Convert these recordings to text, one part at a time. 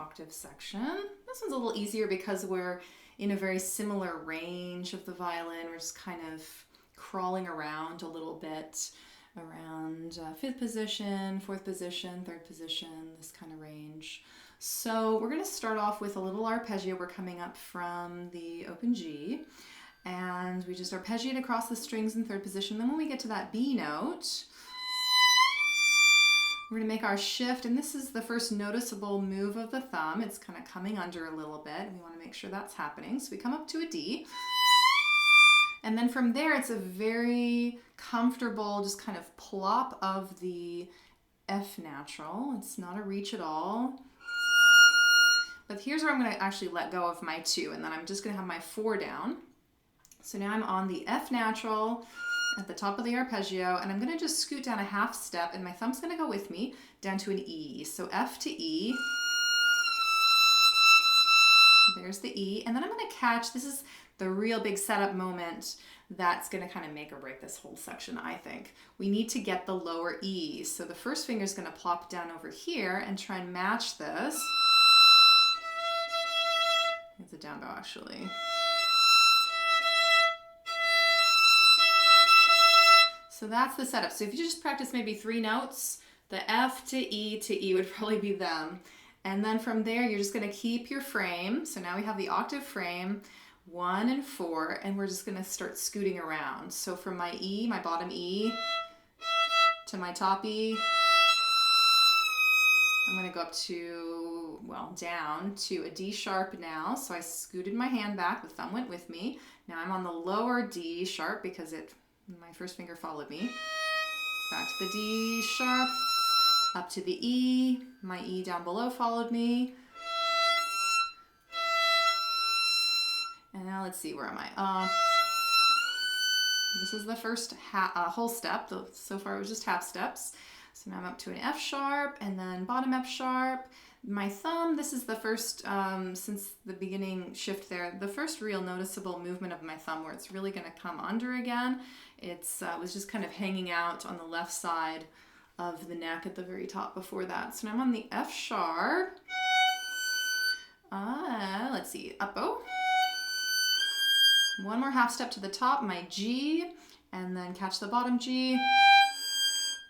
octave section. This one's a little easier because we're in a very similar range of the violin. We're just kind of crawling around a little bit around fifth position, fourth position, third position, this kind of range. So we're going to start off with a little arpeggio. We're coming up from the open G, and we just arpeggiate across the strings in third position. Then when we get to that B note, we're going to make our shift, and this is the first noticeable move of the thumb. It's kind of coming under a little bit. We want to make sure that's happening. So we come up to a D, and then from there it's a very comfortable just kind of plop of the F natural. It's not a reach at all. But here's where I'm going to actually let go of my 2, and then I'm just going to have my 4 down. So now I'm on the F natural at the top of the arpeggio, and I'm going to just scoot down a half step, and my thumb's going to go with me down to an E. So F to E. There's the E, and then I'm going to catch, this is the real big setup moment that's going to kind of make or break this whole section, I think. We need to get the lower E. So the first finger is going to plop down over here and try and match this. It's a down bow, actually. So that's the setup. So if you just practice maybe 3 notes, the F to E would probably be them. And then from there, you're just going to keep your frame. So now we have the octave frame, 1 and 4, and we're just going to start scooting around. So from my E, my bottom E, to my top E, I'm going to go up to, well, down to a D sharp now. So I scooted my hand back, the thumb went with me. Now I'm on the lower D sharp because my first finger followed me. Back to the D sharp, up to the E, my E down below followed me. And now let's see, where am I? This is the first whole step. So far it was just half steps. So now I'm up to an F sharp and then bottom F sharp. My thumb, this is the first, since the beginning shift there, the first real noticeable movement of my thumb where it's really going to come under again. It was just kind of hanging out on the left side of the neck at the very top before that. So now I'm on the F sharp. Let's see, up bow. One more half step to the top, my G, and then catch the bottom G.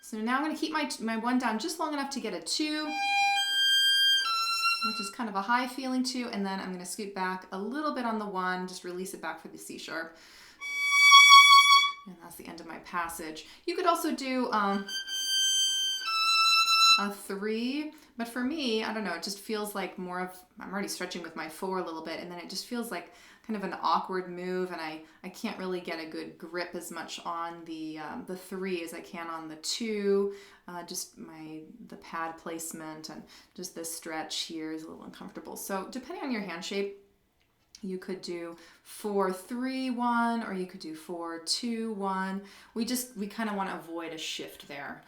So now I'm going to keep my 1 down just long enough to get a 2, which is kind of a high feeling 2, and then I'm going to scoot back a little bit on the 1, just release it back for the C sharp. And that's the end of my passage. You could also do a 3, but for me, I don't know, it just feels like more of, I'm already stretching with my 4 a little bit, and then it just feels like kind of an awkward move, and I can't really get a good grip as much on the 3 as I can on the 2. Just the pad placement and just the stretch here is a little uncomfortable. So depending on your hand shape, you could do 4-3-1, or you could do 4-2-1. We kind of want to avoid a shift there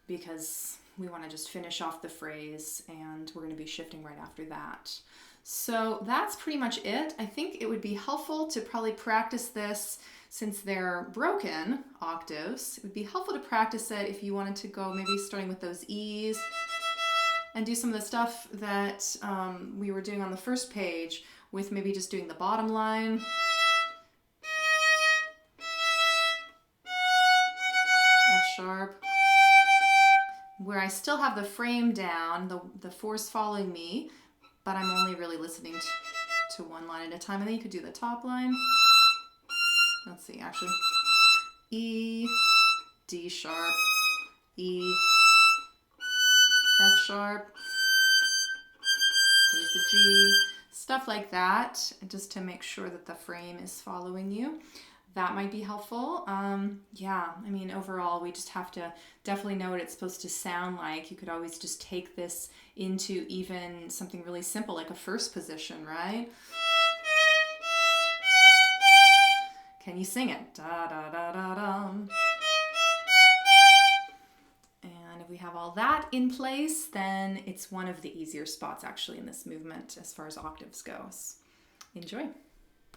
because we want to just finish off the phrase, and we're going to be shifting right after that. So that's pretty much it. I think it would be helpful to probably practice this since they're broken octaves. It would be helpful to practice it if you wanted to go maybe starting with those E's and do some of the stuff that we were doing on the first page with maybe just doing the bottom line. F sharp. Where I still have the frame down, the 4's following me, but I'm only really listening to 1 line at a time. And then you could do the top line. Let's see, actually. E, D sharp, E, F sharp. There's the G. Stuff like that, just to make sure that the frame is following you. That might be helpful. Yeah, I mean, overall, we just have to definitely know what it's supposed to sound like. You could always just take this into even something really simple, like a first position, right? Can you sing it? Da, da, da, da, da. And if we have all that in place, then it's one of the easier spots, actually, in this movement as far as octaves goes. Enjoy.